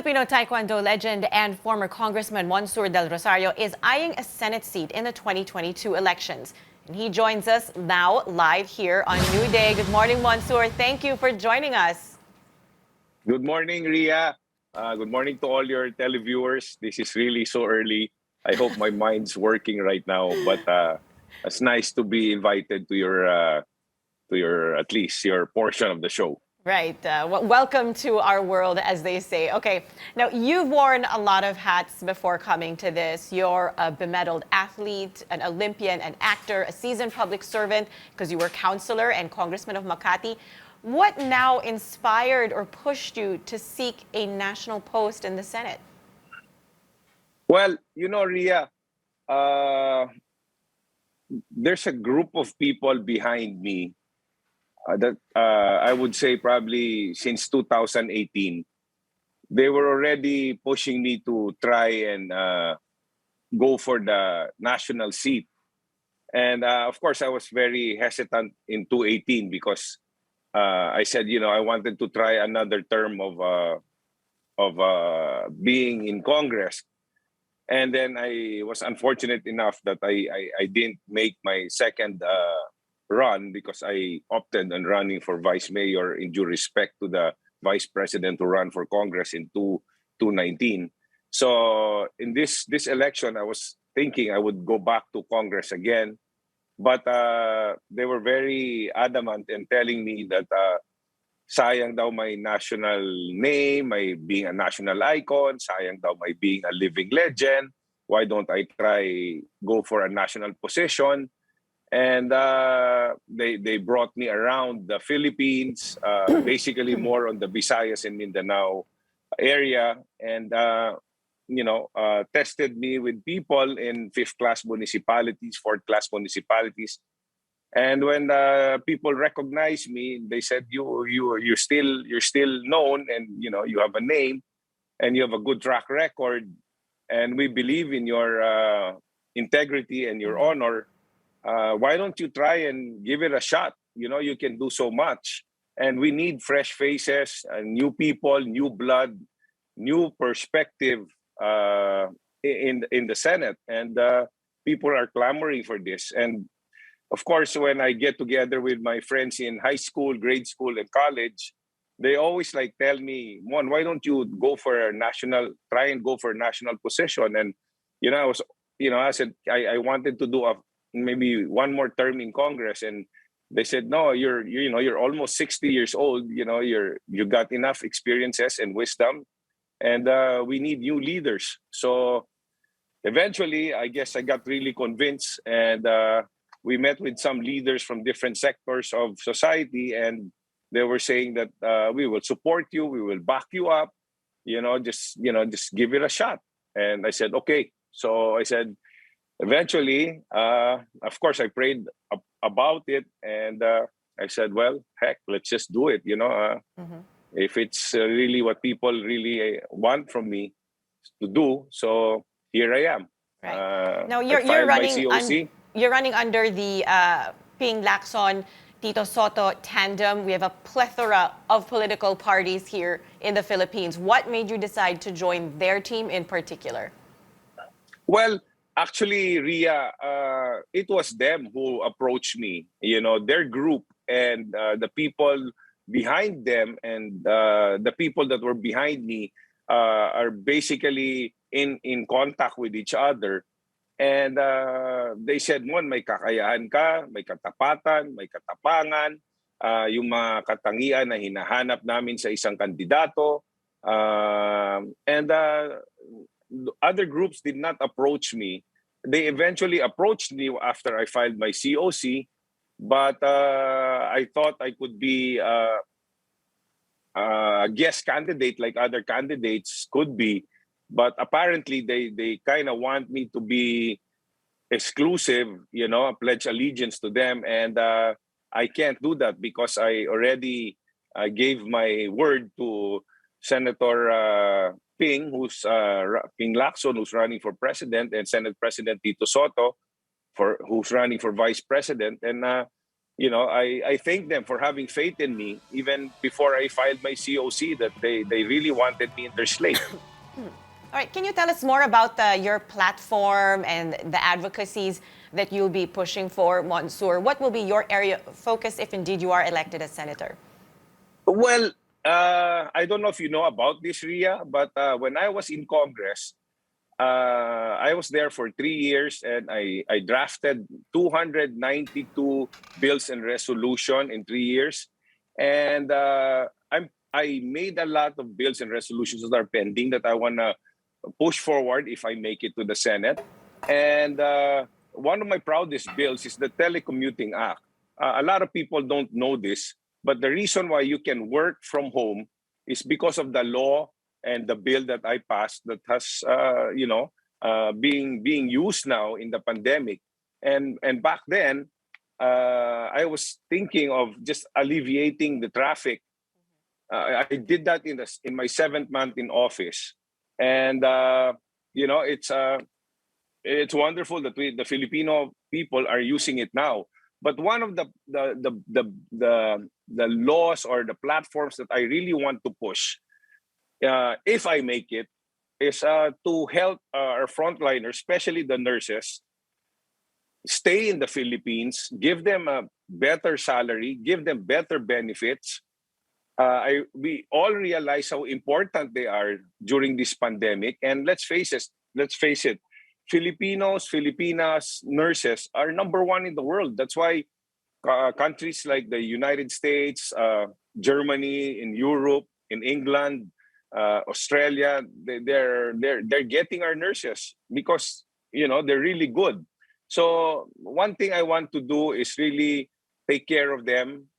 Filipino Taekwondo legend and former Congressman Monsur Del Rosario is eyeing a Senate seat in the 2022 elections. And he joins us now live here on New Day. Good morning, Monsur. Thank you for joining us. Good morning, Ria. Good morning to all your televiewers. This is really so early. I hope my mind's working right now, but it's nice to be invited to your at least your portion of the show. Right. Welcome to our world, as they say. Okay. Now, you've worn a lot of hats before coming to this. You're a bemedaled athlete, an Olympian, an actor, a seasoned public servant, because you were counselor and congressman of Makati. What now inspired or pushed you to seek a national post in the Senate? Well, Ria, uh, there's a group of people behind me that I would say probably since 2018, they were already pushing me to try and go for the national seat. And of course, I was very hesitant in 2018 because I said, I wanted to try another term of being in Congress. And then I was unfortunate enough that I didn't make my second run because I opted on running for vice mayor in due respect to the vice president who ran for Congress in 2019. So in this election, I was thinking I would go back to Congress again. But they were very adamant in telling me that sayang daw my national name, my being a national icon, sayang daw my being a living legend. Why don't I try go for a national position? And they brought me around the Philippines, basically more on the Visayas and Mindanao area, and tested me with people in fifth-class municipalities, fourth-class municipalities. And when people recognized me, they said, you're still known, and you have a name, and you have a good track record, and we believe in your integrity and your honor. Why don't you try and give it a shot? You can do so much, and we need fresh faces, new people, new blood, new perspective in the Senate, and people are clamoring for this. And of course, when I get together with my friends in high school, grade school, and college, they always tell me, Mon, why don't you try and go for a national position? And I said I wanted to do maybe one more term in Congress, and they said, no, you're almost 60 years old. You got enough experiences and wisdom, and we need new leaders. So eventually, I guess I got really convinced, and we met with some leaders from different sectors of society, and they were saying that we will support you, we will back you up, just give it a shot. And I said, okay. So I said, eventually, of course, I prayed about it, and I said, well, heck, let's just do it. If it's really what people really want from me to do, so here I am. Right. Now I filed my COC. You're running under the Ping Lacson Tito Soto tandem. We have a plethora of political parties here in the Philippines. What made you decide to join their team in particular? Well, actually, Ria, it was them who approached me. Their group and the people behind them, and the people that were behind me are basically in contact with each other. And they said, Mon, may kakayahan ka, may katapatan, may katapangan, yung mga katangian na hinahanap namin sa isang kandidato. And other groups did not approach me. They eventually approached me after I filed my COC, but I thought I could be a guest candidate like other candidates could be. But apparently, they kind of want me to be exclusive, pledge allegiance to them. And I can't do that because I already gave my word to Senator Ping, Ping Lacson, who's running for president, and Senate President Tito Soto, who's running for vice president. And I thank them for having faith in me even before I filed my COC, that they really wanted me in their slate. All right, can you tell us more about your platform and the advocacies that you'll be pushing for, Mansour? What will be your area of focus if indeed you are elected as senator? Well, I don't know if you know about this, Ria, but when I was in Congress, I was there for 3 years, and I drafted 292 bills and resolution in 3 years. And I made a lot of bills and resolutions that are pending that I want to push forward if I make it to the Senate. And one of my proudest bills is the Telecommuting Act. A lot of people don't know this, but the reason why you can work from home is because of the law and the bill that I passed that has, being used now in the pandemic. And back then, I was thinking of just alleviating the traffic. I did that in my 7th month in office, and it's wonderful that the Filipino people are using it now. But one of the laws or the platforms that I really want to push, if I make it, is to help our frontliners, especially the nurses, stay in the Philippines, give them a better salary, give them better benefits. We all realize how important they are during this pandemic, and let's face it, Filipinas, nurses are number one in the world. That's why countries like the United States, Germany, in Europe, in England, Australia, they're getting our nurses because they're really good. So one thing I want to do is really take care of them,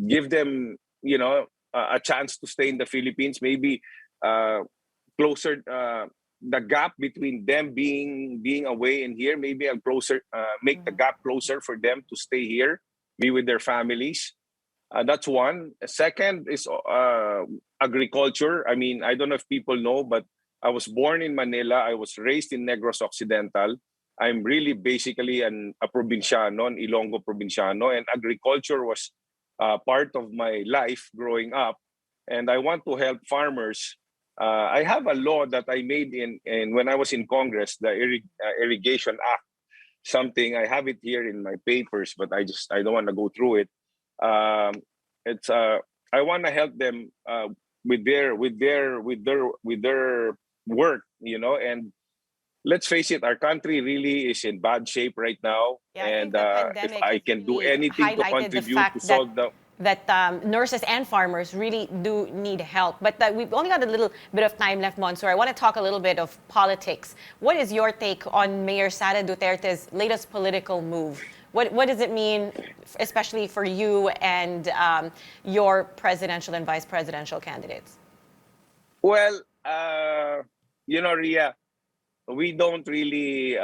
give them a chance to stay in the Philippines. Maybe closer. The gap between them being away and here, maybe I'll make the gap closer for them to stay here, be with their families. That's one. Second is agriculture. I mean, I don't know if people know, but I was born in Manila. I was raised in Negros Occidental. I'm really basically a provinciano, an Ilonggo provinciano, and agriculture was part of my life growing up. And I want to help farmers. I have a law that I made in when I was in Congress, the Irrigation Act. Something I have it here in my papers, but I don't want to go through it. It's I want to help them with their work, and let's face it, our country really is in bad shape right now. Yeah, And I think the if pandemic I has can do really anything to highlighted the contribute to fact solve the that nurses and farmers really do need help. But we've only got a little bit of time left, Mansour. I want to talk a little bit of politics. What is your take on Mayor Sara Duterte's latest political move? What does it mean, especially for you and your presidential and vice presidential candidates? well, Ria, we don't really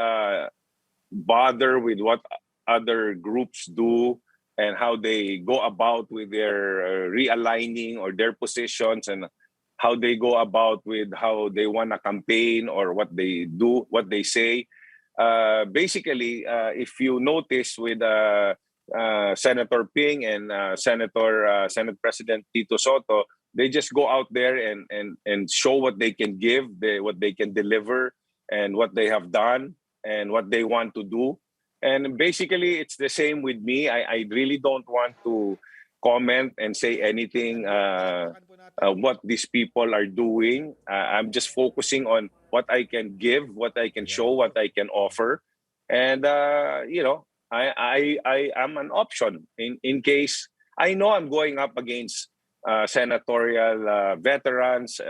bother with what other groups do and how they go about with their realigning or their positions, and how they go about with how they want to campaign or what they do, what they say. Basically, if you notice with Senator Ping and Senate President Tito Soto, they just go out there and show what they can give, what they can deliver, and what they have done and what they want to do. And basically, it's the same with me. I really don't want to comment and say anything what these people are doing. I'm just focusing on what I can give, what I can show, what I can offer, and I am an option in case I know I'm going up against senatorial veterans,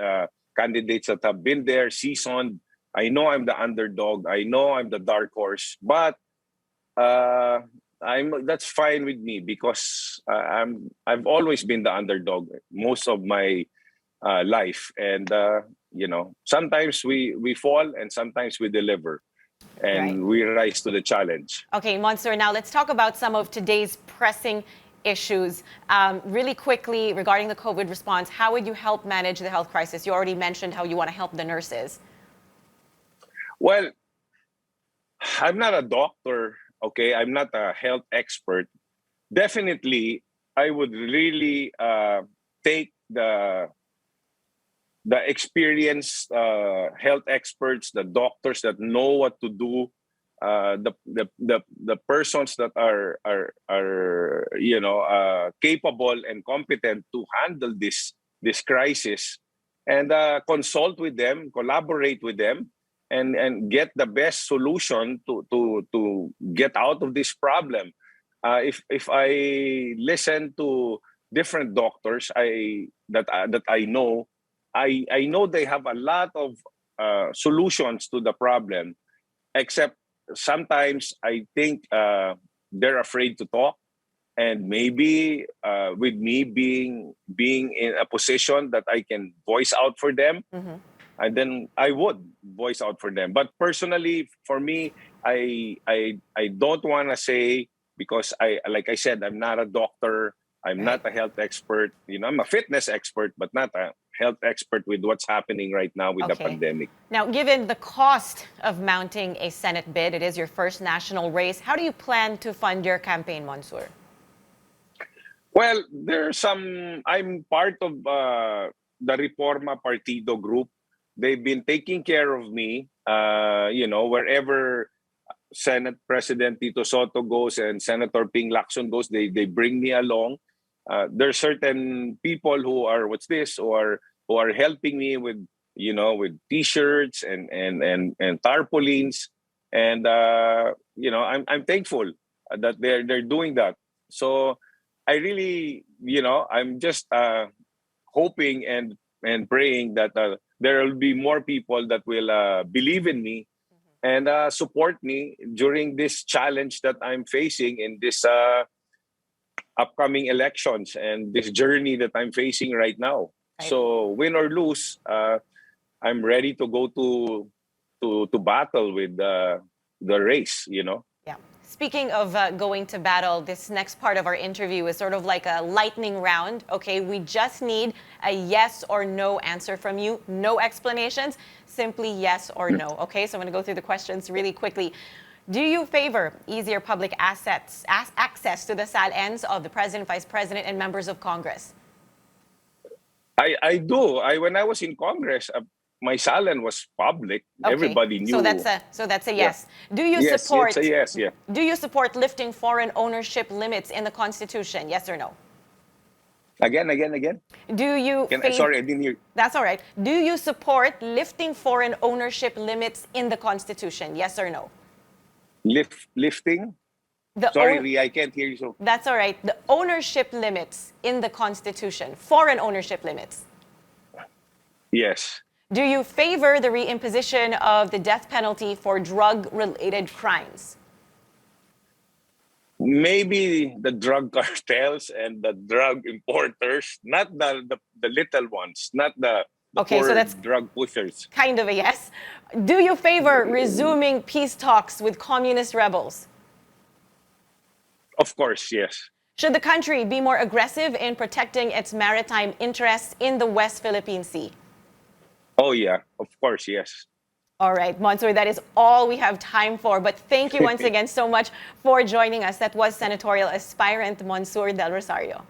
candidates that have been there, seasoned. I know I'm the underdog. I know I'm the dark horse, but that's fine with me because I've always been the underdog most of my life, and sometimes we fall and sometimes we deliver, Right. and we rise to the challenge. Okay, Mansour, now let's talk about some of today's pressing issues. Really quickly, regarding the COVID response, how would you help manage the health crisis? You already mentioned how you want to help the nurses. Well, I'm not a doctor, okay? I'm not a health expert, definitely, I would really take the experienced health experts, the doctors that know what to do, the persons that are capable and competent to handle this crisis, and consult with them, collaborate with them, and get the best solution to get out of this problem. If I listen to different doctors that I know, I know they have a lot of solutions to the problem, except sometimes I think they're afraid to talk. And maybe with me being in a position that I can voice out for them, Mhm. and then I would voice out for them. But personally, for me, I don't want to say, because like I said, I'm not a doctor. I'm Right. not a health expert. I'm a fitness expert, but not a health expert with what's happening right now with the Okay. pandemic. Now, given the cost of mounting a Senate bid, it is your first national race. How do you plan to fund your campaign, Monsur? Well, there's some. I'm part of the Reforma Partido group. They've been taking care of me. Wherever Senate President Tito Soto goes and Senator Ping Lacson goes, they bring me along. There's certain people who are who are helping me with with T-shirts and tarpaulins, and I'm thankful that they're doing that. So I really I'm just hoping and praying that there will be more people that will believe in me and support me during this challenge that I'm facing in this upcoming elections and this journey that I'm facing right now. Right. So win or lose, I'm ready to go to battle with the race. Yeah. Speaking of going to battle, this next part of our interview is sort of like a lightning round. Okay, we just need a yes or no answer from you. No explanations, simply yes or no. Okay, so I'm going to go through the questions really quickly. Do you favor easier public access to the SALNs of the President, Vice President, and members of Congress? I do. When I was in Congress, my salon was public. Okay, Everybody knew. so that's a Yeah. yes. Do you Yes, support? it's a yes. Yeah. Do you support lifting foreign ownership limits in the Constitution? Yes or no? Again. Do you Sorry, I didn't hear. That's all right. Do you support lifting foreign ownership limits in the Constitution? Yes or no? Lifting. The Sorry, own- Ria, I can't hear you. So That's all right. The ownership limits in the Constitution, foreign ownership limits. yes. Do you favor the reimposition of the death penalty for drug-related crimes? Maybe the drug cartels and the drug importers, not the little ones, not the Okay, so poor that's drug pushers. kind of a yes. Do you favor resuming peace talks with communist rebels? Of course, yes. Should the country be more aggressive in protecting its maritime interests in the West Philippine Sea? Oh yeah, of course, yes. All right, Monsur, that is all we have time for. But thank you once again so much for joining us. That was senatorial aspirant Monsur Del Rosario.